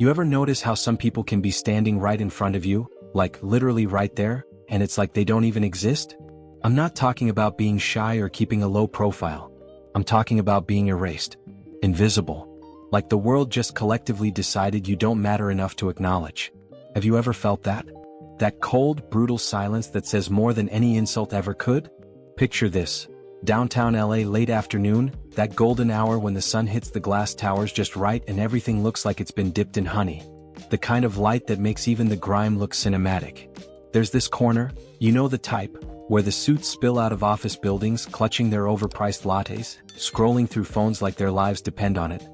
You ever notice how some people can be standing right in front of you, like literally right there, and it's like they don't even exist? I'm not talking about being shy or keeping a low profile. I'm talking about being erased. Invisible. Like the world just collectively decided you don't matter enough to acknowledge. Have you ever felt that? That cold, brutal silence that says more than any insult ever could? Picture this. Downtown LA late afternoon, that golden hour when the sun hits the glass towers just right and everything looks like it's been dipped in honey. The kind of light that makes even the grime look cinematic. There's this corner, you know the type, where the suits spill out of office buildings clutching their overpriced lattes, scrolling through phones like their lives depend on it.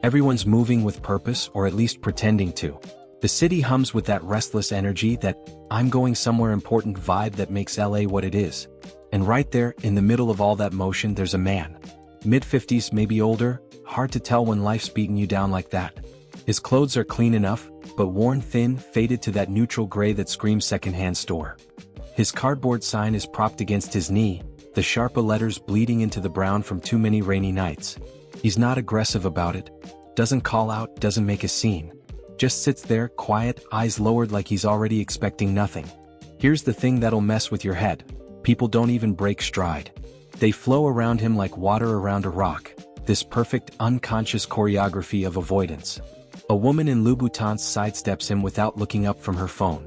Everyone's moving with purpose, or at least pretending to. The city hums with that restless energy, that I'm going somewhere important vibe that makes LA what it is. And right there, in the middle of all that motion, there's a man. Mid-50s, maybe older, hard to tell when life's beating you down like that. His clothes are clean enough, but worn thin, faded to that neutral gray that screams secondhand store. His cardboard sign is propped against his knee, the Sharpa letters bleeding into the brown from too many rainy nights. He's not aggressive about it, doesn't call out, doesn't make a scene. Just sits there, quiet, eyes lowered like he's already expecting nothing. Here's the thing that'll mess with your head. People don't even break stride. They flow around him like water around a rock, this perfect, unconscious choreography of avoidance. A woman in Louboutins sidesteps him without looking up from her phone.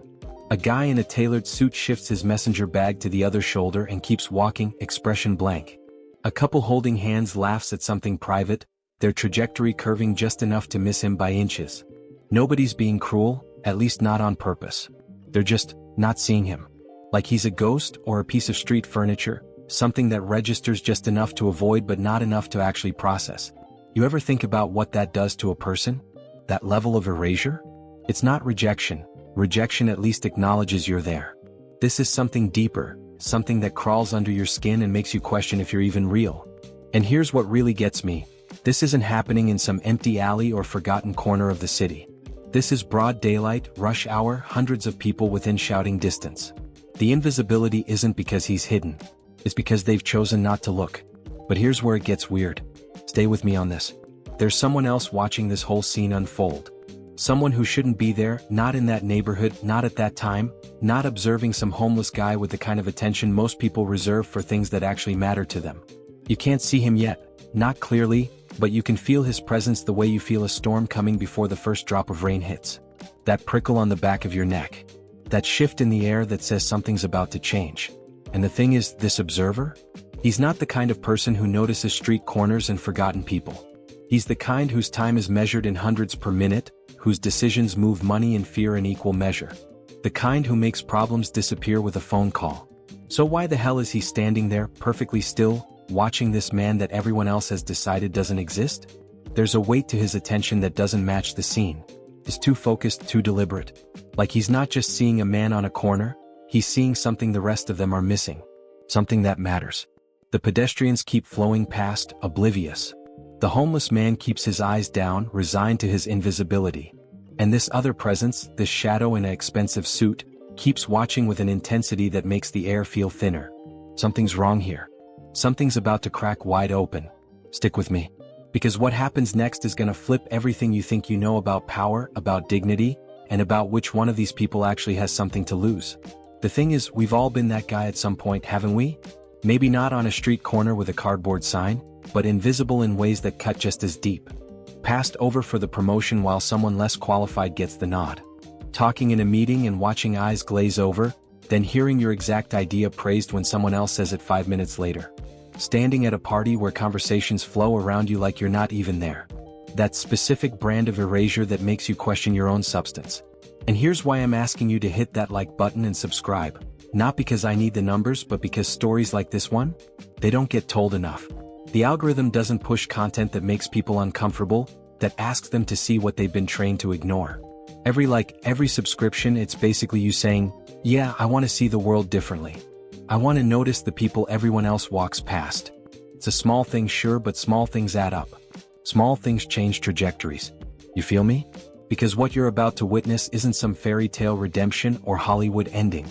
A guy in a tailored suit shifts his messenger bag to the other shoulder and keeps walking, expression blank. A couple holding hands laughs at something private, their trajectory curving just enough to miss him by inches. Nobody's being cruel, at least not on purpose. They're just not seeing him. Like he's a ghost or a piece of street furniture, something that registers just enough to avoid but not enough to actually process. You ever think about what that does to a person? That level of erasure? It's not rejection. Rejection at least acknowledges you're there. This is something deeper, something that crawls under your skin and makes you question if you're even real. And here's what really gets me. This isn't happening in some empty alley or forgotten corner of the city. This is broad daylight, rush hour, hundreds of people within shouting distance. The invisibility isn't because he's hidden. It's because they've chosen not to look. But here's where it gets weird. Stay with me on this. There's someone else watching this whole scene unfold. Someone who shouldn't be there, not in that neighborhood, not at that time, not observing some homeless guy with the kind of attention most people reserve for things that actually matter to them. You can't see him yet, not clearly, but you can feel his presence the way you feel a storm coming before the first drop of rain hits. That prickle on the back of your neck. That shift in the air that says something's about to change. And the thing is, this observer? He's not the kind of person who notices street corners and forgotten people. He's the kind whose time is measured in hundreds per minute, whose decisions move money and fear in equal measure. The kind who makes problems disappear with a phone call. So why the hell is he standing there, perfectly still, watching this man that everyone else has decided doesn't exist? There's a weight to his attention that doesn't match the scene. It's too focused, too deliberate. Like he's not just seeing a man on a corner, he's seeing something the rest of them are missing. Something that matters. The pedestrians keep flowing past, oblivious. The homeless man keeps his eyes down, resigned to his invisibility. And this other presence, this shadow in an expensive suit, keeps watching with an intensity that makes the air feel thinner. Something's wrong here. Something's about to crack wide open. Stick with me. Because what happens next is gonna flip everything you think you know about power, about dignity, and about which one of these people actually has something to lose. The thing is, we've all been that guy at some point, haven't we? Maybe not on a street corner with a cardboard sign, but invisible in ways that cut just as deep. Passed over for the promotion while someone less qualified gets the nod. Talking in a meeting and watching eyes glaze over, then hearing your exact idea praised when someone else says it 5 minutes later. Standing at a party where conversations flow around you like you're not even there. That specific brand of erasure that makes you question your own substance. And here's why I'm asking you to hit that like button and subscribe. Not because I need the numbers, but because stories like this one, they don't get told enough. The algorithm doesn't push content that makes people uncomfortable, that asks them to see what they've been trained to ignore. Every subscription, it's basically you saying, yeah, I want to see the world differently. I want to notice the people everyone else walks past. It's a small thing, sure, but small things add up. Small things change trajectories. You feel me? Because what you're about to witness isn't some fairy tale redemption or Hollywood ending.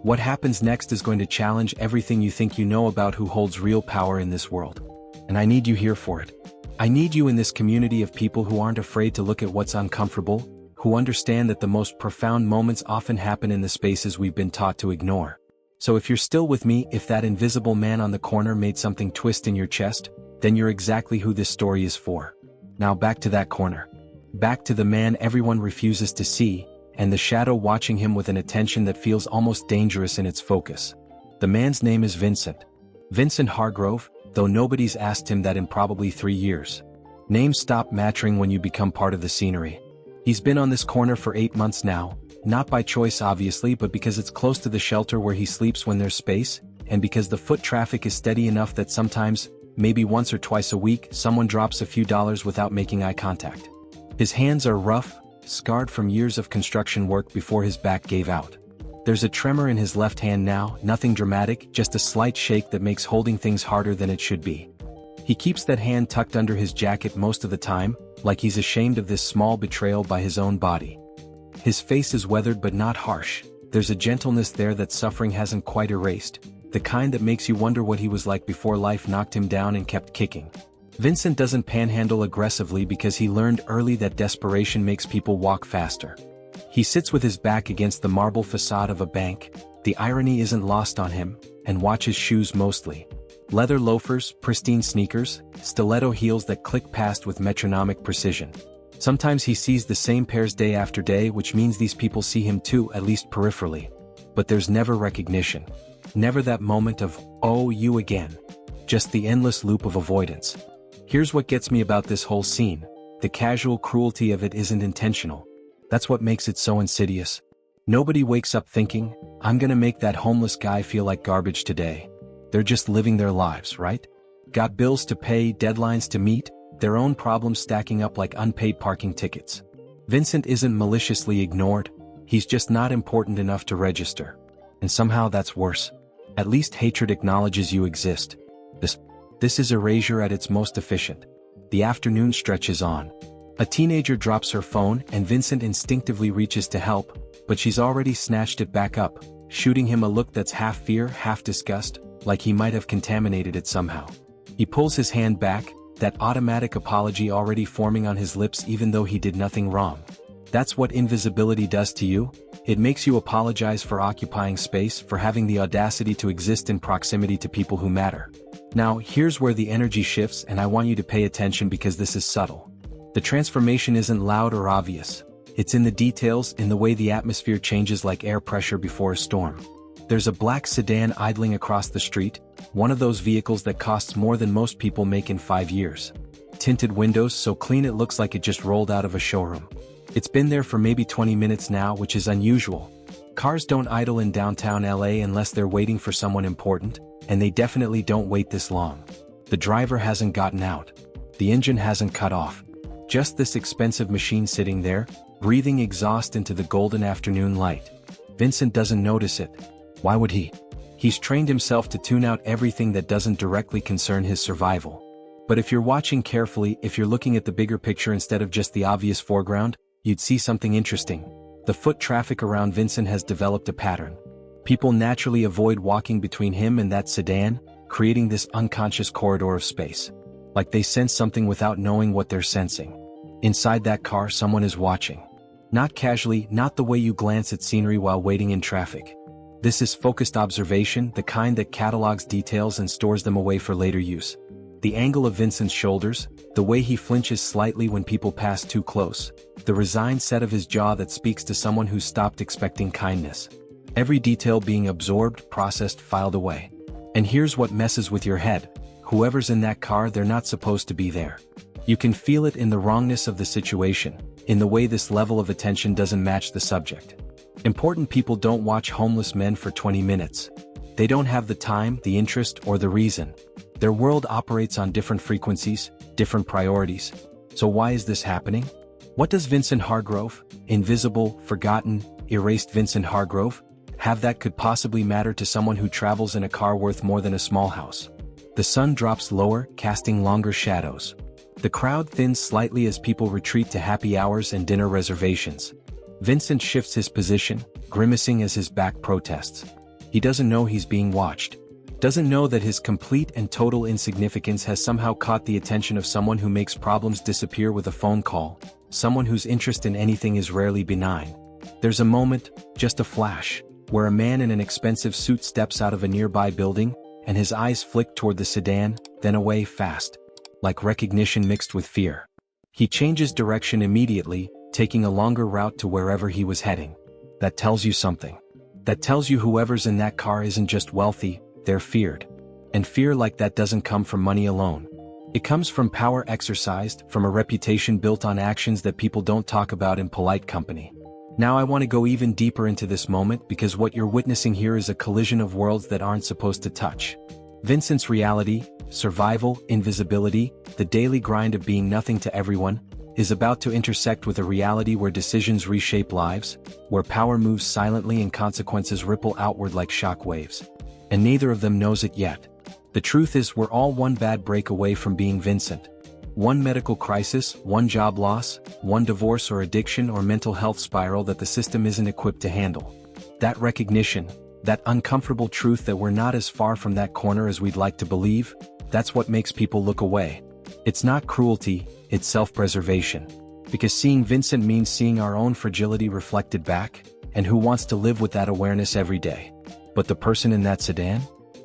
What happens next is going to challenge everything you think you know about who holds real power in this world. And I need you here for it. I need you in this community of people who aren't afraid to look at what's uncomfortable, who understand that the most profound moments often happen in the spaces we've been taught to ignore. So if you're still with me, if that invisible man on the corner made something twist in your chest, then you're exactly who this story is for. Now back to that corner. Back to the man everyone refuses to see, and the shadow watching him with an attention that feels almost dangerous in its focus. The man's name is Vincent. Vincent Hargrove, though nobody's asked him that in probably 3 years. Names stop mattering when you become part of the scenery. He's been on this corner for 8 months now, not by choice obviously, but because it's close to the shelter where he sleeps when there's space, and because the foot traffic is steady enough that sometimes, maybe once or twice a week, someone drops a few dollars without making eye contact. His hands are rough, scarred from years of construction work before his back gave out. There's a tremor in his left hand now, nothing dramatic, just a slight shake that makes holding things harder than it should be. He keeps that hand tucked under his jacket most of the time, like he's ashamed of this small betrayal by his own body. His face is weathered but not harsh. There's a gentleness there that suffering hasn't quite erased, the kind that makes you wonder what he was like before life knocked him down and kept kicking. Vincent doesn't panhandle aggressively because he learned early that desperation makes people walk faster. He sits with his back against the marble facade of a bank, the irony isn't lost on him, and watches shoes mostly. Leather loafers, pristine sneakers, stiletto heels that click past with metronomic precision. Sometimes he sees the same pairs day after day, which means these people see him too, at least peripherally. But there's never recognition. Never that moment of, oh, you again. Just the endless loop of avoidance. Here's what gets me about this whole scene. The casual cruelty of it isn't intentional. That's what makes it so insidious. Nobody wakes up thinking, I'm gonna make that homeless guy feel like garbage today. They're just living their lives, right? Got bills to pay, deadlines to meet, their own problems stacking up like unpaid parking tickets. Vincent isn't maliciously ignored, he's just not important enough to register. And somehow that's worse. At least hatred acknowledges you exist. This is erasure at its most efficient. The afternoon stretches on. A teenager drops her phone and Vincent instinctively reaches to help, but she's already snatched it back up, shooting him a look that's half fear, half disgust, like he might have contaminated it somehow. He pulls his hand back, that automatic apology already forming on his lips even though he did nothing wrong. That's what invisibility does to you. It makes you apologize for occupying space, for having the audacity to exist in proximity to people who matter. Now, here's where the energy shifts, and I want you to pay attention because this is subtle. The transformation isn't loud or obvious. It's in the details, in the way the atmosphere changes like air pressure before a storm. There's a black sedan idling across the street, one of those vehicles that costs more than most people make in 5 years. Tinted windows so clean it looks like it just rolled out of a showroom. It's been there for maybe 20 minutes now, which is unusual. Cars don't idle in downtown LA unless they're waiting for someone important, and they definitely don't wait this long. The driver hasn't gotten out. The engine hasn't cut off. Just this expensive machine sitting there, breathing exhaust into the golden afternoon light. Vincent doesn't notice it. Why would he? He's trained himself to tune out everything that doesn't directly concern his survival. But if you're watching carefully, if you're looking at the bigger picture instead of just the obvious foreground, you'd see something interesting. The foot traffic around Vincent has developed a pattern. People naturally avoid walking between him and that sedan, creating this unconscious corridor of space. Like they sense something without knowing what they're sensing. Inside that car, someone is watching. Not casually, not the way you glance at scenery while waiting in traffic. This is focused observation, the kind that catalogs details and stores them away for later use. The angle of Vincent's shoulders, the way he flinches slightly when people pass too close, the resigned set of his jaw that speaks to someone who's stopped expecting kindness. Every detail being absorbed, processed, filed away. And here's what messes with your head. Whoever's in that car, they're not supposed to be there. You can feel it in the wrongness of the situation, in the way this level of attention doesn't match the subject. Important people don't watch homeless men for 20 minutes. They don't have the time, the interest, or the reason. Their world operates on different frequencies, different priorities. So why is this happening? What does Vincent Hargrove, invisible, forgotten, erased Vincent Hargrove, have that could possibly matter to someone who travels in a car worth more than a small house? The sun drops lower, casting longer shadows. The crowd thins slightly as people retreat to happy hours and dinner reservations. Vincent shifts his position, grimacing as his back protests. He doesn't know he's being watched. Doesn't know that his complete and total insignificance has somehow caught the attention of someone who makes problems disappear with a phone call, someone whose interest in anything is rarely benign. There's a moment, just a flash, where a man in an expensive suit steps out of a nearby building, and his eyes flick toward the sedan, then away fast, like recognition mixed with fear. He changes direction immediately, taking a longer route to wherever he was heading. That tells you something. That tells you whoever's in that car isn't just wealthy, they're feared. And fear like that doesn't come from money alone. It comes from power exercised, from a reputation built on actions that people don't talk about in polite company. Now I want to go even deeper into this moment because what you're witnessing here is a collision of worlds that aren't supposed to touch. Vincent's reality, survival, invisibility, the daily grind of being nothing to everyone, is about to intersect with a reality where decisions reshape lives, where power moves silently and consequences ripple outward like shock waves. And neither of them knows it yet. The truth is we're all one bad break away from being Vincent. One medical crisis, one job loss, one divorce or addiction or mental health spiral that the system isn't equipped to handle. That recognition, that uncomfortable truth that we're not as far from that corner as we'd like to believe, that's what makes people look away. It's not cruelty, it's self-preservation. Because seeing Vincent means seeing our own fragility reflected back, and who wants to live with that awareness every day? But the person in that sedan?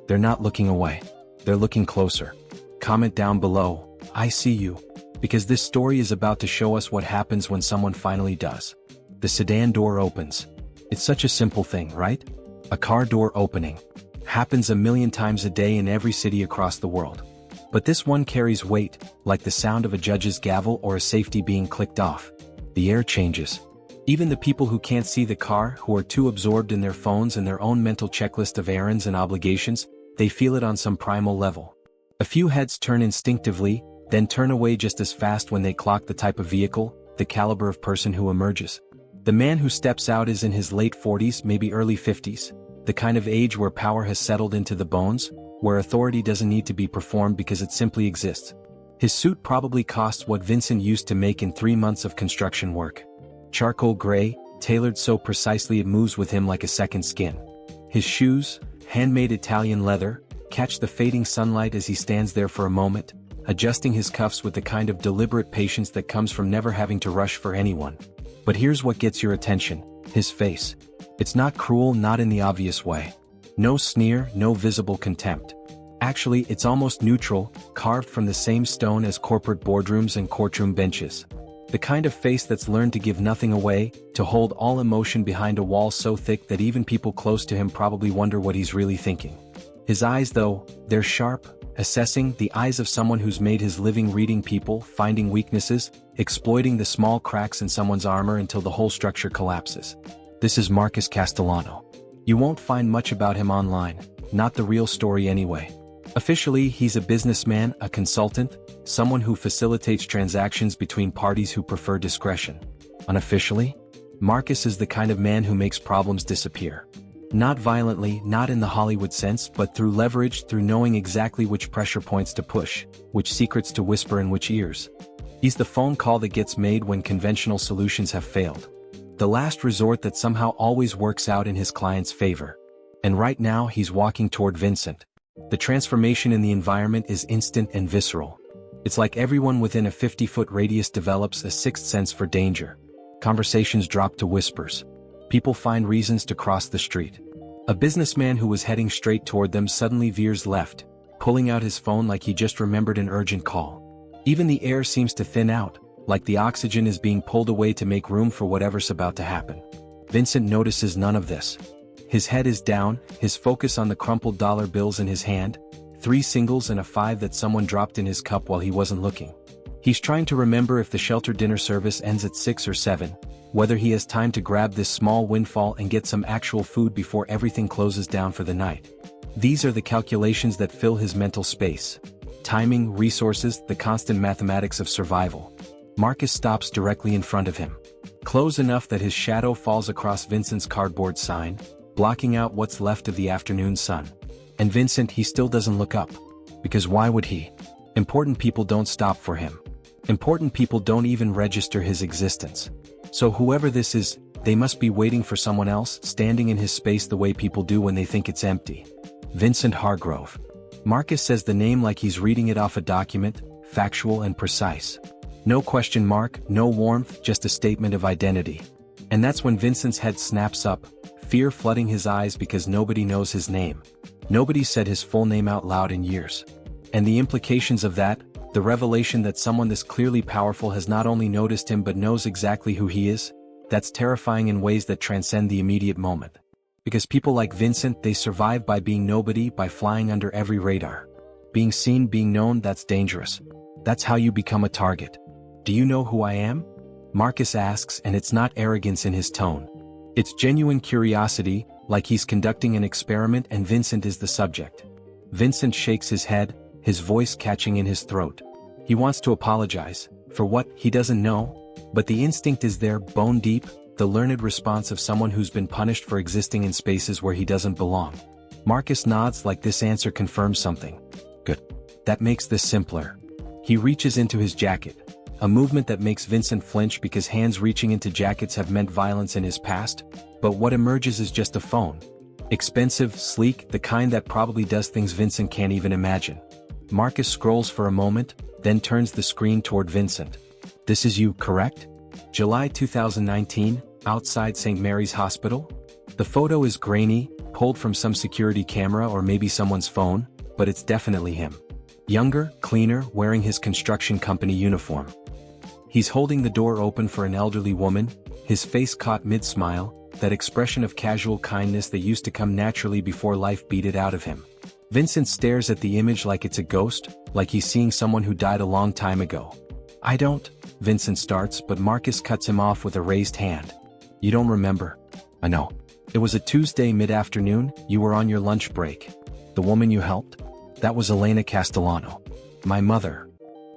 They're not looking away. They're looking closer. Comment down below, I see you. Because this story is about to show us what happens when someone finally does. The sedan door opens. It's such a simple thing, right? A car door opening. Happens a million times a day in every city across the world. But this one carries weight, like the sound of a judge's gavel or a safety being clicked off. The air changes. Even the people who can't see the car, who are too absorbed in their phones and their own mental checklist of errands and obligations, they feel it on some primal level. A few heads turn instinctively, then turn away just as fast when they clock the type of vehicle, the caliber of person who emerges. The man who steps out is in his late 40s, maybe early 50s, the kind of age where power has settled into the bones, where authority doesn't need to be performed because it simply exists. His suit probably costs what Vincent used to make in 3 months of construction work. Charcoal gray, tailored so precisely it moves with him like a second skin. His shoes, handmade Italian leather, catch the fading sunlight as he stands there for a moment, adjusting his cuffs with the kind of deliberate patience that comes from never having to rush for anyone. But here's what gets your attention, his face. It's not cruel, not in the obvious way. No sneer, no visible contempt. Actually, it's almost neutral, carved from the same stone as corporate boardrooms and courtroom benches. The kind of face that's learned to give nothing away, to hold all emotion behind a wall so thick that even people close to him probably wonder what he's really thinking. His eyes though, they're sharp, assessing, the eyes of someone who's made his living reading people, finding weaknesses, exploiting the small cracks in someone's armor until the whole structure collapses. This is Marcus Castellano. You won't find much about him online, not the real story anyway. Officially, he's a businessman, a consultant, someone who facilitates transactions between parties who prefer discretion. Unofficially, Marcus is the kind of man who makes problems disappear. Not violently, not in the Hollywood sense, but through leverage, through knowing exactly which pressure points to push, which secrets to whisper in which ears. He's the phone call that gets made when conventional solutions have failed. The last resort that somehow always works out in his client's favor. And right now he's walking toward Vincent. The transformation in the environment is instant and visceral. It's like everyone within a 50-foot radius develops a sixth sense for danger. Conversations drop to whispers. People find reasons to cross the street. A businessman who was heading straight toward them suddenly veers left, pulling out his phone like he just remembered an urgent call. Even the air seems to thin out, like the oxygen is being pulled away to make room for whatever's about to happen. Vincent notices none of this. His head is down, his focus on the crumpled dollar bills in his hand, 3 singles and a 5 that someone dropped in his cup while he wasn't looking. He's trying to remember if the shelter dinner service ends at 6 or 7, whether he has time to grab this small windfall and get some actual food before everything closes down for the night. These are the calculations that fill his mental space. Timing, resources, the constant mathematics of survival. Marcus stops directly in front of him. Close enough that his shadow falls across Vincent's cardboard sign, blocking out what's left of the afternoon sun. And Vincent, he still doesn't look up. Because why would he? Important people don't stop for him. Important people don't even register his existence. So whoever this is, they must be waiting for someone else, standing in his space the way people do when they think it's empty. Vincent Hargrove. Marcus says the name like he's reading it off a document, factual and precise. No question mark, no warmth, just a statement of identity. And that's when Vincent's head snaps up, fear flooding his eyes because nobody knows his name. Nobody said his full name out loud in years. And the implications of that, the revelation that someone this clearly powerful has not only noticed him but knows exactly who he is, that's terrifying in ways that transcend the immediate moment. Because people like Vincent, they survive by being nobody, by flying under every radar. Being seen, being known, that's dangerous. That's how you become a target. Do you know who I am? Marcus asks, and it's not arrogance in his tone. It's genuine curiosity, like he's conducting an experiment and Vincent is the subject. Vincent shakes his head, his voice catching in his throat. He wants to apologize, for what, he doesn't know, but the instinct is there, bone deep, the learned response of someone who's been punished for existing in spaces where he doesn't belong. Marcus nods like this answer confirms something. Good. That makes this simpler. He reaches into his jacket. A movement that makes Vincent flinch because hands reaching into jackets have meant violence in his past, but what emerges is just a phone. Expensive, sleek, the kind that probably does things Vincent can't even imagine. Marcus scrolls for a moment, then turns the screen toward Vincent. This is you, correct? July 2019, outside St. Mary's Hospital? The photo is grainy, pulled from some security camera or maybe someone's phone, but it's definitely him. Younger, cleaner, wearing his construction company uniform. He's holding the door open for an elderly woman, his face caught mid-smile, that expression of casual kindness that used to come naturally before life beat it out of him. Vincent stares at the image like it's a ghost, like he's seeing someone who died a long time ago. I don't, Vincent starts, but Marcus cuts him off with a raised hand. You don't remember? I know. It was a Tuesday mid-afternoon, you were on your lunch break. The woman you helped? That was Elena Castellano. My mother.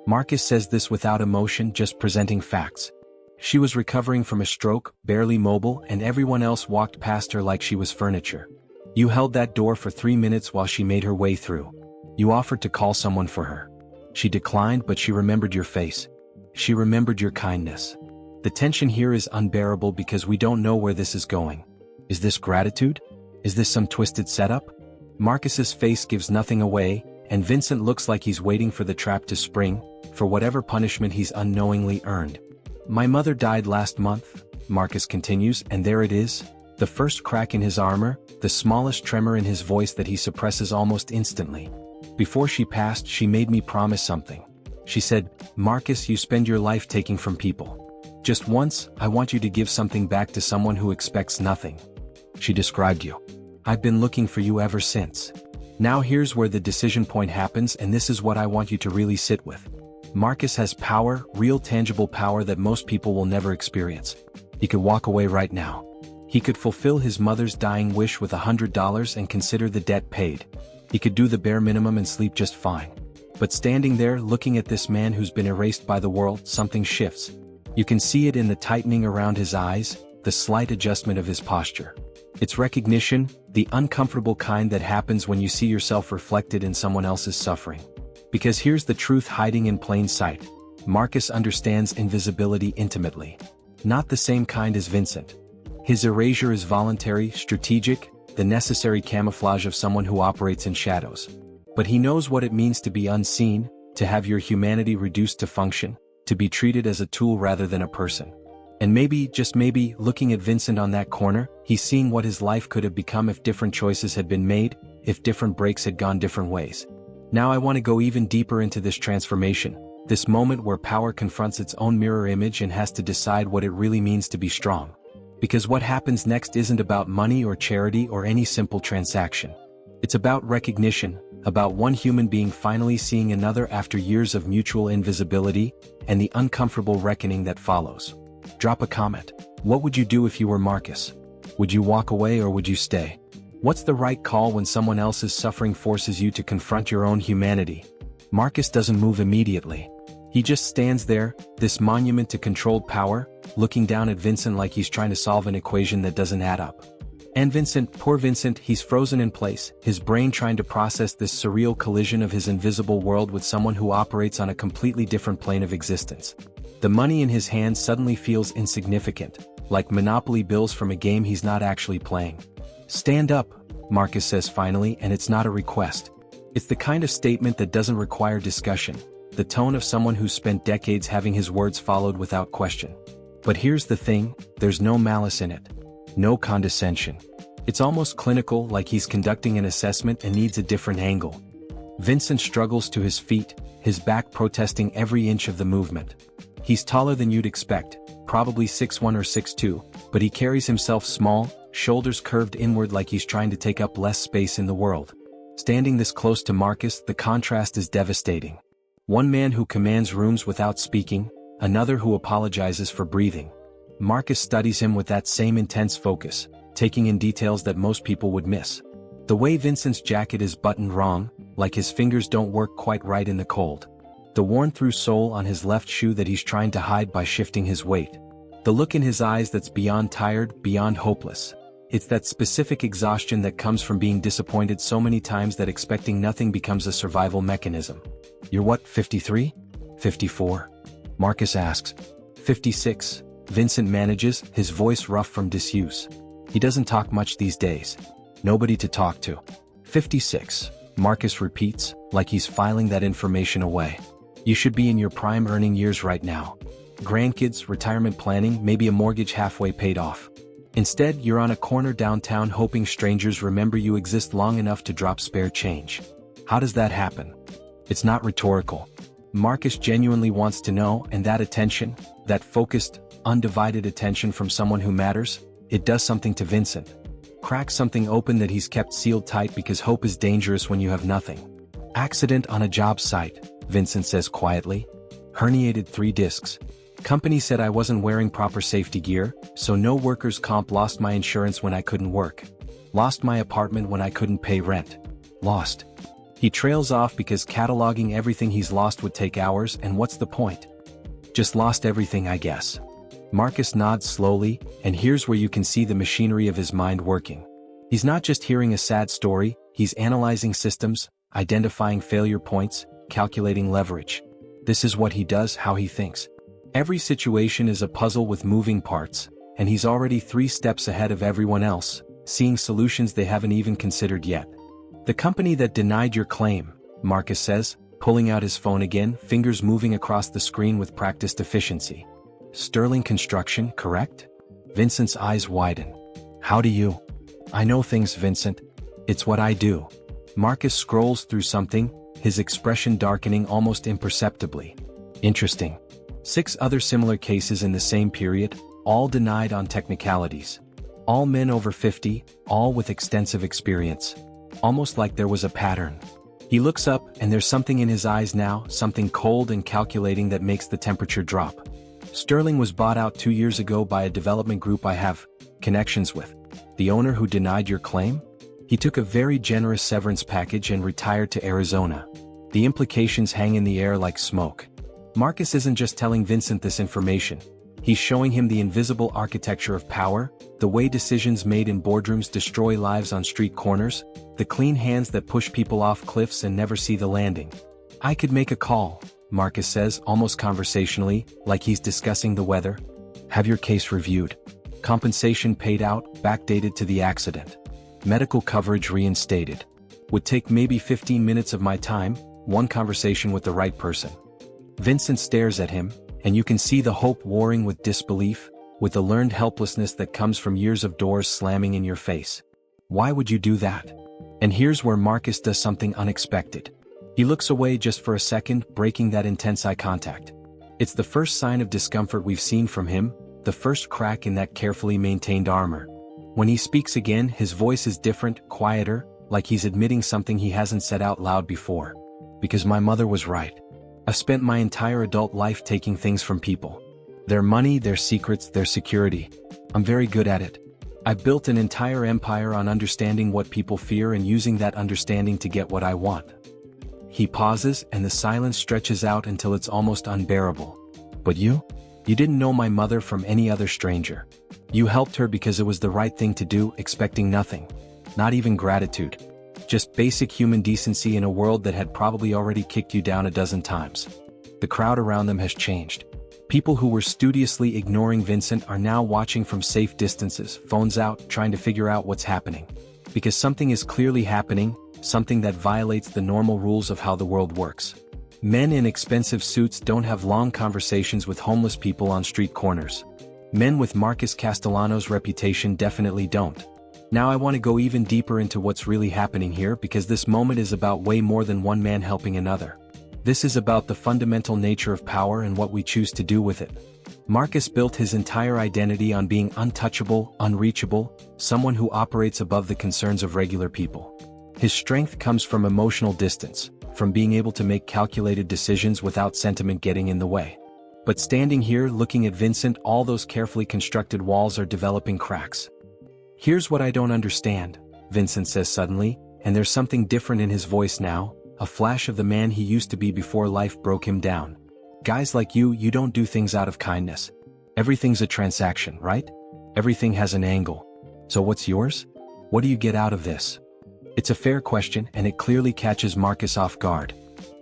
Marcus says this without emotion, just presenting facts. She was recovering from a stroke, barely mobile, and everyone else walked past her like she was furniture. You held that door for 3 minutes while she made her way through. You offered to call someone for her. She declined, but she remembered your face. She remembered your kindness. The tension here is unbearable because we don't know where this is going. Is this gratitude? Is this some twisted setup? Marcus's face gives nothing away, and Vincent looks like he's waiting for the trap to spring, for whatever punishment he's unknowingly earned. My mother died last month, Marcus continues, and there it is, the first crack in his armor, the smallest tremor in his voice that he suppresses almost instantly. Before she passed, she made me promise something. She said, Marcus, you spend your life taking from people. Just once, I want you to give something back to someone who expects nothing. She described you. I've been looking for you ever since. Now here's where the decision point happens, and this is what I want you to really sit with. Marcus has power, real tangible power that most people will never experience. He could walk away right now. He could fulfill his mother's dying wish with $100 and consider the debt paid. He could do the bare minimum and sleep just fine. But standing there looking at this man who's been erased by the world, something shifts. You can see it in the tightening around his eyes, the slight adjustment of his posture. It's recognition, the uncomfortable kind that happens when you see yourself reflected in someone else's suffering. Because here's the truth hiding in plain sight. Marcus understands invisibility intimately. Not the same kind as Vincent. His erasure is voluntary, strategic, the necessary camouflage of someone who operates in shadows. But he knows what it means to be unseen, to have your humanity reduced to function, to be treated as a tool rather than a person. And maybe, just maybe, looking at Vincent on that corner, he's seeing what his life could have become if different choices had been made, if different breaks had gone different ways. Now I want to go even deeper into this transformation, this moment where power confronts its own mirror image and has to decide what it really means to be strong. Because what happens next isn't about money or charity or any simple transaction. It's about recognition, about one human being finally seeing another after years of mutual invisibility, and the uncomfortable reckoning that follows. Drop a comment. What would you do if you were Marcus? Would you walk away or would you stay? What's the right call when someone else's suffering forces you to confront your own humanity? Marcus doesn't move immediately. He just stands there, this monument to controlled power, looking down at Vincent like he's trying to solve an equation that doesn't add up. And Vincent, poor Vincent, he's frozen in place, his brain trying to process this surreal collision of his invisible world with someone who operates on a completely different plane of existence. The money in his hand suddenly feels insignificant, like Monopoly bills from a game he's not actually playing. Stand up, Marcus says finally, and it's not a request. It's the kind of statement that doesn't require discussion. the tone of someone who's spent decades having his words followed without question. But here's the thing, there's no malice in it. No condescension. It's almost clinical, like he's conducting an assessment and needs a different angle. Vincent struggles to his feet, his back protesting every inch of the movement. He's taller than you'd expect, probably 6'1" or 6'2", but he carries himself small, shoulders curved inward like he's trying to take up less space in the world. Standing this close to Marcus, the contrast is devastating. One man who commands rooms without speaking, another who apologizes for breathing. Marcus studies him with that same intense focus, taking in details that most people would miss. The way Vincent's jacket is buttoned wrong, like his fingers don't work quite right in the cold. The worn-through sole on his left shoe that he's trying to hide by shifting his weight. The look in his eyes that's beyond tired, beyond hopeless. It's that specific exhaustion that comes from being disappointed so many times that expecting nothing becomes a survival mechanism. "You're what, 53? 54? Marcus asks. 56, Vincent manages, his voice rough from disuse. He doesn't talk much these days. Nobody to talk to. 56, Marcus repeats, like he's filing that information away. You should be in your prime earning years right now. Grandkids, retirement planning, maybe a mortgage halfway paid off. Instead, you're on a corner downtown hoping strangers remember you exist long enough to drop spare change. How does that happen?" It's not rhetorical. Marcus genuinely wants to know, and that attention, that focused, undivided attention from someone who matters, it does something to Vincent. Cracks something open that he's kept sealed tight because hope is dangerous when you have nothing. "Accident on a job site," Vincent says quietly. "Herniated 3 discs. Company said I wasn't wearing proper safety gear, so no workers' comp. Lost my insurance when I couldn't work. Lost my apartment when I couldn't pay rent. Lost." He trails off because cataloging everything he's lost would take hours, and what's the point? "Just lost everything, I guess." Marcus nods slowly, and here's where you can see the machinery of his mind working. He's not just hearing a sad story, he's analyzing systems, identifying failure points, calculating leverage. This is what he does, how he thinks. Every situation is a puzzle with moving parts, and he's already 3 steps ahead of everyone else, seeing solutions they haven't even considered yet. "The company that denied your claim," Marcus says, pulling out his phone again, fingers moving across the screen with practiced efficiency. "Sterling Construction, correct?" Vincent's eyes widen. "How do you?" "I know things, Vincent. It's what I do." Marcus scrolls through something, his expression darkening almost imperceptibly. "Interesting. 6 other similar cases in the same period, all denied on technicalities. All men over 50, all with extensive experience. Almost like there was a pattern." He looks up, and there's something in his eyes now, something cold and calculating that makes the temperature drop. "Sterling was bought out 2 years ago by a development group I have connections with. The owner who denied your claim? He took a very generous severance package and retired to Arizona. The implications hang in the air like smoke." Marcus isn't just telling Vincent this information. He's showing him the invisible architecture of power, the way decisions made in boardrooms destroy lives on street corners, the clean hands that push people off cliffs and never see the landing. "I could make a call," Marcus says, almost conversationally, like he's discussing the weather. "Have your case reviewed. Compensation paid out, backdated to the accident. Medical coverage reinstated. Would take maybe 15 minutes of my time, one conversation with the right person." Vincent stares at him, and you can see the hope warring with disbelief, with the learned helplessness that comes from years of doors slamming in your face. Why would you do that? And here's where Marcus does something unexpected. He looks away just for a second, breaking that intense eye contact. It's the first sign of discomfort we've seen from him, the first crack in that carefully maintained armor. When he speaks again, his voice is different, quieter, like he's admitting something he hasn't said out loud before. "Because my mother was right. I've spent my entire adult life taking things from people. Their money, their secrets, their security. I'm very good at it. I've built an entire empire on understanding what people fear and using that understanding to get what I want." He pauses, and the silence stretches out until it's almost unbearable. "But you? You didn't know my mother from any other stranger. You helped her because it was the right thing to do, expecting nothing. Not even gratitude. Just basic human decency in a world that had probably already kicked you down a dozen times." The crowd around them has changed. People who were studiously ignoring Vincent are now watching from safe distances, phones out, trying to figure out what's happening. Because something is clearly happening, something that violates the normal rules of how the world works. Men in expensive suits don't have long conversations with homeless people on street corners. Men with Marcus Castellano's reputation definitely don't. Now I want to go even deeper into what's really happening here, because this moment is about way more than one man helping another. This is about the fundamental nature of power and what we choose to do with it. Marcus built his entire identity on being untouchable, unreachable, someone who operates above the concerns of regular people. His strength comes from emotional distance, from being able to make calculated decisions without sentiment getting in the way. But standing here looking at Vincent, all those carefully constructed walls are developing cracks. "Here's what I don't understand," Vincent says suddenly, and there's something different in his voice now, a flash of the man he used to be before life broke him down. "Guys like you don't do things out of kindness. Everything's a transaction, right? Everything has an angle. So what's yours? What do you get out of this?" It's a fair question, and it clearly catches Marcus off guard.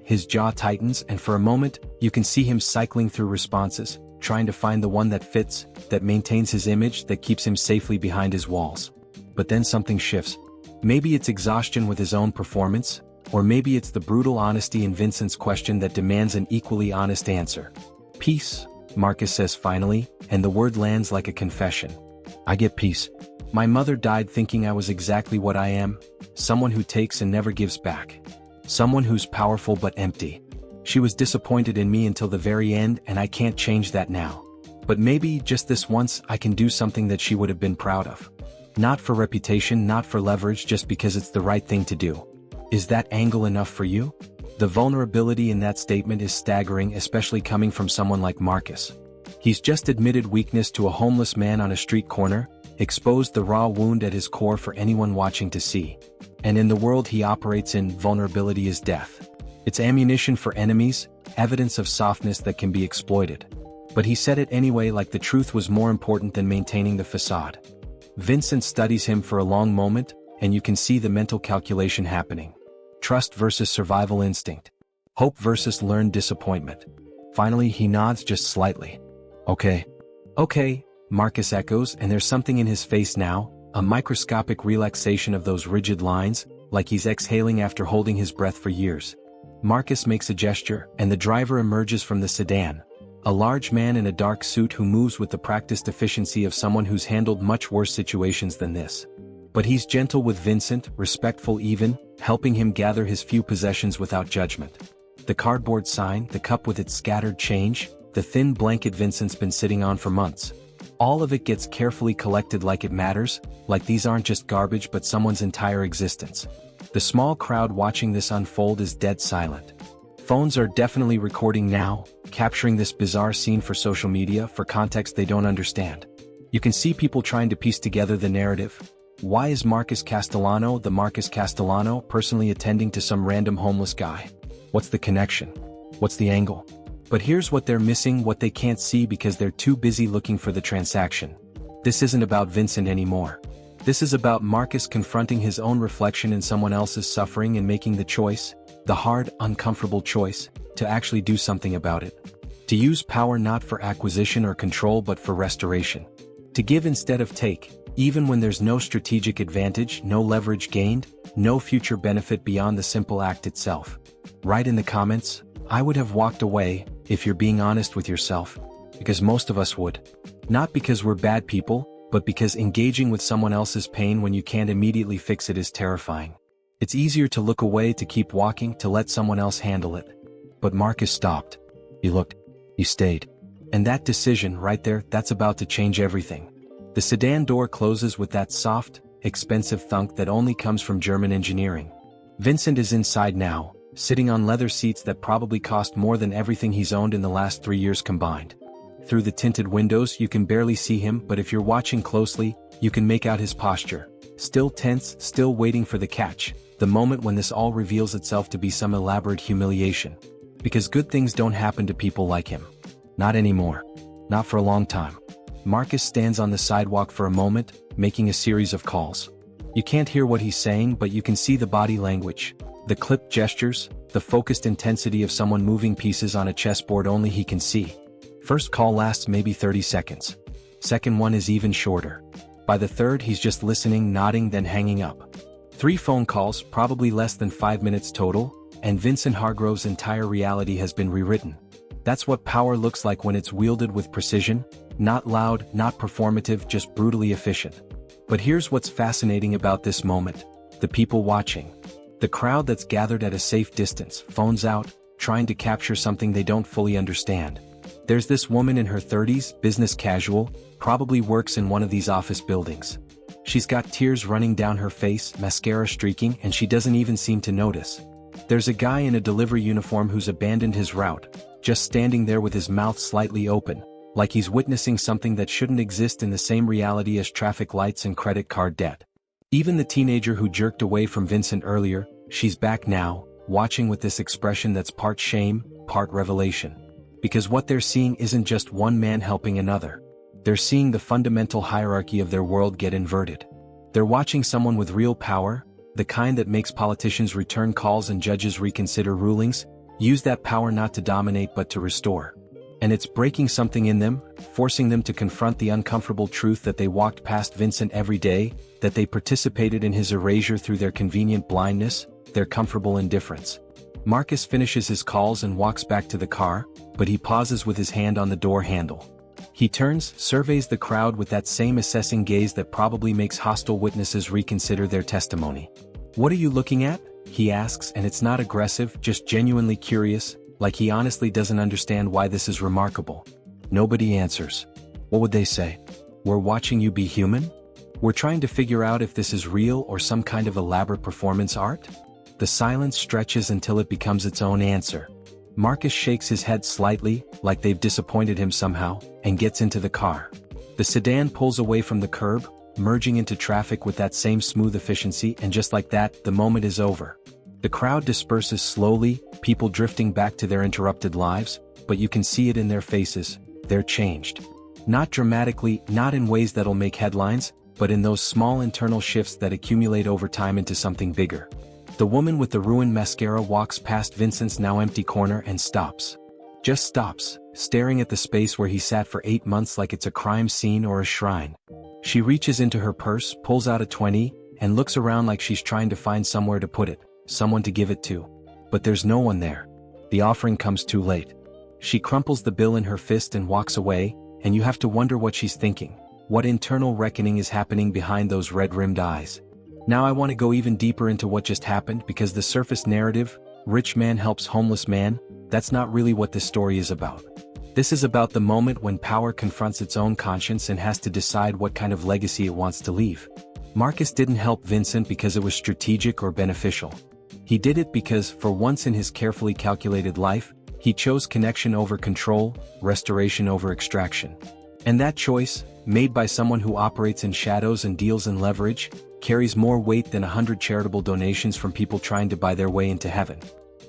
His jaw tightens, and for a moment, you can see him cycling through responses, trying to find the one that fits, that maintains his image, that keeps him safely behind his walls. But then something shifts. Maybe it's exhaustion with his own performance, or maybe it's the brutal honesty in Vincent's question that demands an equally honest answer. "Peace," Marcus says finally, and the word lands like a confession. "I get peace. My mother died thinking I was exactly what I am, someone who takes and never gives back. Someone who's powerful but empty. She was disappointed in me until the very end, and I can't change that now. But maybe, just this once, I can do something that she would have been proud of. Not for reputation, not for leverage, just because it's the right thing to do." Is that angle enough for you? The vulnerability in that statement is staggering, especially coming from someone like Marcus. He's just admitted weakness to a homeless man on a street corner, exposed the raw wound at his core for anyone watching to see. And in the world he operates in, vulnerability is death. It's ammunition for enemies, evidence of softness that can be exploited. But he said it anyway, like the truth was more important than maintaining the facade. Vincent studies him for a long moment, and you can see the mental calculation happening. Trust versus survival instinct. Hope versus learned disappointment. Finally he nods just slightly. Okay, Marcus echoes, and there's something in his face now, a microscopic relaxation of those rigid lines, like he's exhaling after holding his breath for years. Marcus makes a gesture, and the driver emerges from the sedan. A large man in a dark suit who moves with the practiced efficiency of someone who's handled much worse situations than this. But he's gentle with Vincent, respectful even, helping him gather his few possessions without judgment. The cardboard sign, the cup with its scattered change, the thin blanket Vincent's been sitting on for months. All of it gets carefully collected like it matters, like these aren't just garbage but someone's entire existence. The small crowd watching this unfold is dead silent. Phones are definitely recording now, capturing this bizarre scene for social media, for context they don't understand. You can see people trying to piece together the narrative. Why is Marcus Castellano, the Marcus Castellano, personally attending to some random homeless guy? What's the connection? What's the angle? But here's what they're missing, what they can't see because they're too busy looking for the transaction. This isn't about Vincent anymore. This is about Marcus confronting his own reflection in someone else's suffering and making the choice, the hard, uncomfortable choice, to actually do something about it. To use power not for acquisition or control but for restoration. To give instead of take, even when there's no strategic advantage, no leverage gained, no future benefit beyond the simple act itself. Write in the comments, "I would have walked away," if you're being honest with yourself, because most of us would. Not because we're bad people, but because engaging with someone else's pain when you can't immediately fix it is terrifying. It's easier to look away, to keep walking, to let someone else handle it. But Marcus stopped. He looked. He stayed. And that decision right there, that's about to change everything. The sedan door closes with that soft, expensive thunk that only comes from German engineering. Vincent is inside now, sitting on leather seats that probably cost more than everything he's owned in the last 3 years combined. Through the tinted windows you can barely see him, but if you're watching closely, you can make out his posture. Still tense, still waiting for the catch, the moment when this all reveals itself to be some elaborate humiliation. Because good things don't happen to people like him. Not anymore. Not for a long time. Marcus stands on the sidewalk for a moment, making a series of calls. You can't hear what he's saying, but you can see the body language. The clipped gestures, the focused intensity of someone moving pieces on a chessboard only he can see. First call lasts maybe 30 seconds. Second one is even shorter. By the third he's just listening, nodding, then hanging up. 3 phone calls, probably less than 5 minutes total, and Vincent Hargrove's entire reality has been rewritten. That's what power looks like when it's wielded with precision, not loud, not performative, just brutally efficient. But here's what's fascinating about this moment: the people watching. The crowd that's gathered at a safe distance, phones out, trying to capture something they don't fully understand. There's this woman in her 30s, business casual, probably works in one of these office buildings. She's got tears running down her face, mascara streaking, and she doesn't even seem to notice. There's a guy in a delivery uniform who's abandoned his route, just standing there with his mouth slightly open, like he's witnessing something that shouldn't exist in the same reality as traffic lights and credit card debt. Even the teenager who jerked away from Vincent earlier, she's back now, watching with this expression that's part shame, part revelation. Because what they're seeing isn't just one man helping another. They're seeing the fundamental hierarchy of their world get inverted. They're watching someone with real power, the kind that makes politicians return calls and judges reconsider rulings, use that power not to dominate but to restore. And it's breaking something in them, forcing them to confront the uncomfortable truth that they walked past Vincent every day, that they participated in his erasure through their convenient blindness, their comfortable indifference. Marcus finishes his calls and walks back to the car, but he pauses with his hand on the door handle. He turns, surveys the crowd with that same assessing gaze that probably makes hostile witnesses reconsider their testimony. "What are you looking at?" he asks, and it's not aggressive, just genuinely curious, like he honestly doesn't understand why this is remarkable. Nobody answers. What would they say? "We're watching you be human? We're trying to figure out if this is real or some kind of elaborate performance art?" The silence stretches until it becomes its own answer. Marcus shakes his head slightly, like they've disappointed him somehow, and gets into the car. The sedan pulls away from the curb, merging into traffic with that same smooth efficiency, and just like that, the moment is over. The crowd disperses slowly, people drifting back to their interrupted lives, but you can see it in their faces, they're changed. Not dramatically, not in ways that'll make headlines, but in those small internal shifts that accumulate over time into something bigger. The woman with the ruined mascara walks past Vincent's now empty corner and stops. Just stops, staring at the space where he sat for 8 months like it's a crime scene or a shrine. She reaches into her purse, pulls out a 20, and looks around like she's trying to find somewhere to put it, someone to give it to. But there's no one there. The offering comes too late. She crumples the bill in her fist and walks away, and you have to wonder what she's thinking. What internal reckoning is happening behind those red-rimmed eyes? Now I want to go even deeper into what just happened, because the surface narrative, rich man helps homeless man, that's not really what this story is about. This is about the moment when power confronts its own conscience and has to decide what kind of legacy it wants to leave. Marcus didn't help Vincent because it was strategic or beneficial. He did it because, for once in his carefully calculated life, he chose connection over control, restoration over extraction. And that choice, made by someone who operates in shadows and deals in leverage, carries more weight than 100 charitable donations from people trying to buy their way into heaven.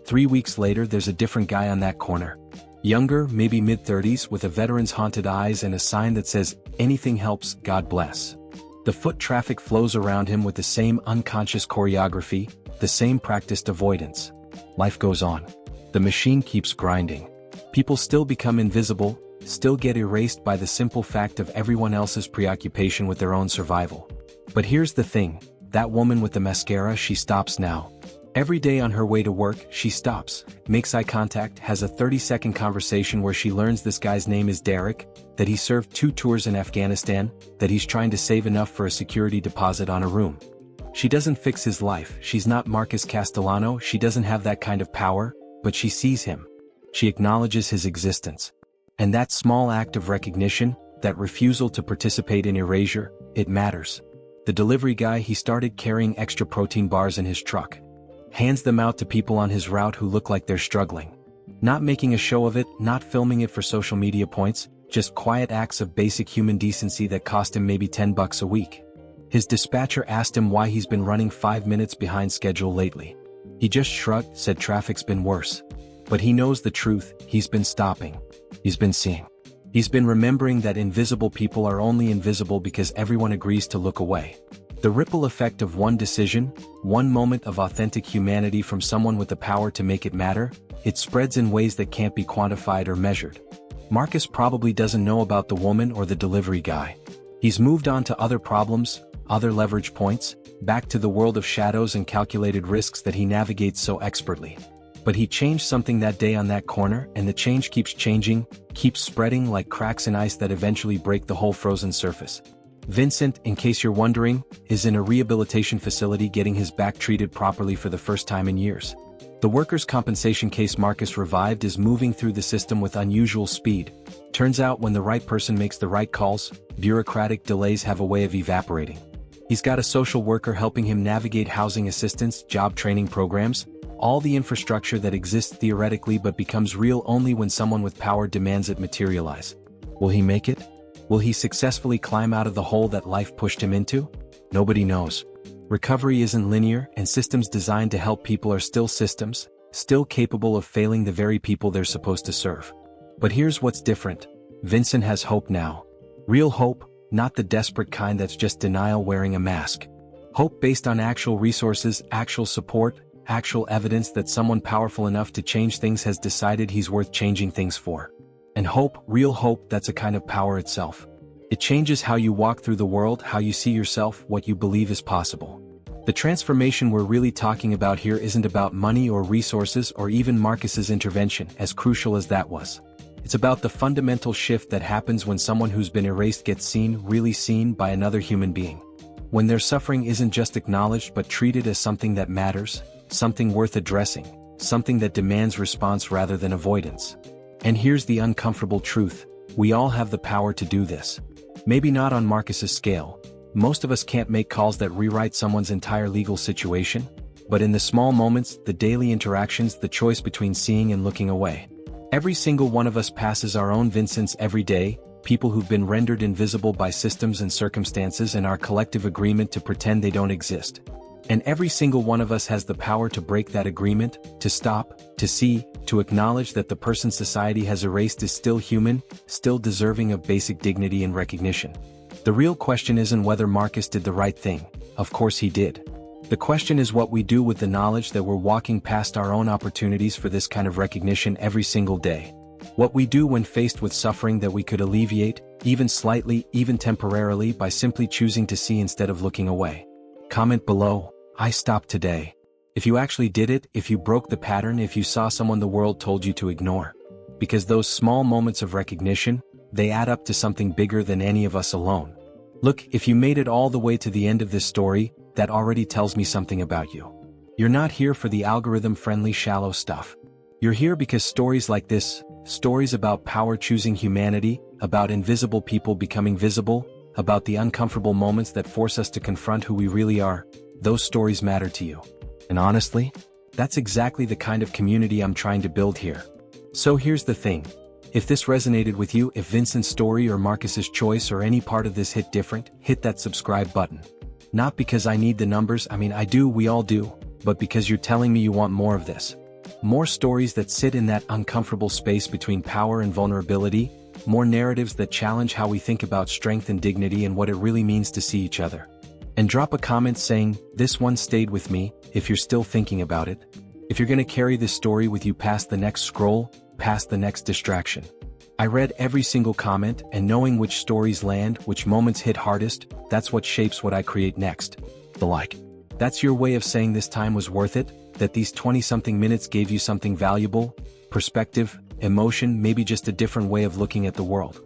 3 weeks later, there's a different guy on that corner. Younger, maybe mid-30s, with a veteran's haunted eyes and a sign that says, "Anything helps, God bless." The foot traffic flows around him with the same unconscious choreography, the same practiced avoidance. Life goes on. The machine keeps grinding. People still become invisible, still get erased by the simple fact of everyone else's preoccupation with their own survival. But here's the thing, that woman with the mascara, she stops now. Every day on her way to work, she stops, makes eye contact, has a 30-second conversation where she learns this guy's name is Derek, that he served 2 tours in Afghanistan, that he's trying to save enough for a security deposit on a room. She doesn't fix his life, she's not Marcus Castellano, she doesn't have that kind of power, but she sees him. She acknowledges his existence. And that small act of recognition, that refusal to participate in erasure, it matters. The delivery guy, he started carrying extra protein bars in his truck. Hands them out to people on his route who look like they're struggling. Not making a show of it, not filming it for social media points, just quiet acts of basic human decency that cost him maybe $10 a week. His dispatcher asked him why he's been running 5 minutes behind schedule lately. He just shrugged, said traffic's been worse. But he knows the truth, he's been stopping. He's been seeing. He's been remembering that invisible people are only invisible because everyone agrees to look away. The ripple effect of one decision, one moment of authentic humanity from someone with the power to make it matter, it spreads in ways that can't be quantified or measured. Marcus probably doesn't know about the woman or the delivery guy. He's moved on to other problems, other leverage points, back to the world of shadows and calculated risks that he navigates so expertly. But he changed something that day on that corner, and the change keeps changing, keeps spreading like cracks in ice that eventually break the whole frozen surface. Vincent, in case you're wondering, is in a rehabilitation facility getting his back treated properly for the first time in years. The workers' compensation case Marcus revived is moving through the system with unusual speed. Turns out when the right person makes the right calls, bureaucratic delays have a way of evaporating. He's got a social worker helping him navigate housing assistance, job training programs, all the infrastructure that exists theoretically but becomes real only when someone with power demands it materialize. Will he make it? Will he successfully climb out of the hole that life pushed him into? Nobody knows. Recovery isn't linear, and systems designed to help people are still systems, still capable of failing the very people they're supposed to serve. But here's what's different. Vincent has hope now. Real hope, not the desperate kind that's just denial wearing a mask. Hope based on actual resources, actual support, actual evidence that someone powerful enough to change things has decided he's worth changing things for. And hope, real hope, that's a kind of power itself. It changes how you walk through the world, how you see yourself, what you believe is possible. The transformation we're really talking about here isn't about money or resources or even Marcus's intervention, as crucial as that was. It's about the fundamental shift that happens when someone who's been erased gets seen, really seen, by another human being. When their suffering isn't just acknowledged but treated as something that matters, something worth addressing, something that demands response rather than avoidance. And here's the uncomfortable truth. We all have the power to do this. Maybe not on Marcus's scale. Most of us can't make calls that rewrite someone's entire legal situation. But in the small moments, the daily interactions, the choice between seeing and looking away. Every single one of us passes our own Vincents every day, people who've been rendered invisible by systems and circumstances and our collective agreement to pretend they don't exist. And every single one of us has the power to break that agreement, to stop, to see, to acknowledge that the person society has erased is still human, still deserving of basic dignity and recognition. The real question isn't whether Marcus did the right thing. Of course he did. The question is what we do with the knowledge that we're walking past our own opportunities for this kind of recognition every single day. What we do when faced with suffering that we could alleviate, even slightly, even temporarily, by simply choosing to see instead of looking away. Comment below, I stopped today. If you actually did it, if you broke the pattern, if you saw someone the world told you to ignore. Because those small moments of recognition, they add up to something bigger than any of us alone. Look, if you made it all the way to the end of this story, that already tells me something about you. You're not here for the algorithm-friendly shallow stuff. You're here because stories like this, stories about power choosing humanity, about invisible people becoming visible, about the uncomfortable moments that force us to confront who we really are, those stories matter to you. And honestly, that's exactly the kind of community I'm trying to build here. So here's the thing. If this resonated with you, if Vincent's story or Marcus's choice or any part of this hit different, hit that subscribe button. Not because I need the numbers, I do, we all do, but because you're telling me you want more of this. More stories that sit in that uncomfortable space between power and vulnerability, more narratives that challenge how we think about strength and dignity and what it really means to see each other. And drop a comment saying, this one stayed with me, if you're still thinking about it. If you're gonna carry this story with you past the next scroll, past the next distraction. I read every single comment, and knowing which stories land, which moments hit hardest, that's what shapes what I create next. The like. That's your way of saying this time was worth it, that these 20-something minutes gave you something valuable, perspective, emotion, maybe just a different way of looking at the world.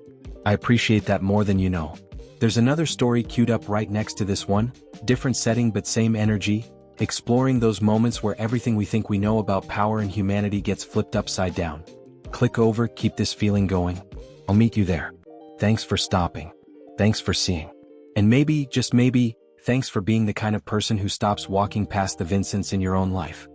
I appreciate that more than you know. There's another story queued up right next to this one, different setting but same energy, exploring those moments where everything we think we know about power and humanity gets flipped upside down. Click over, keep this feeling going. I'll meet you there. Thanks for stopping. Thanks for seeing. And maybe, just maybe, thanks for being the kind of person who stops walking past the Vincents in your own life.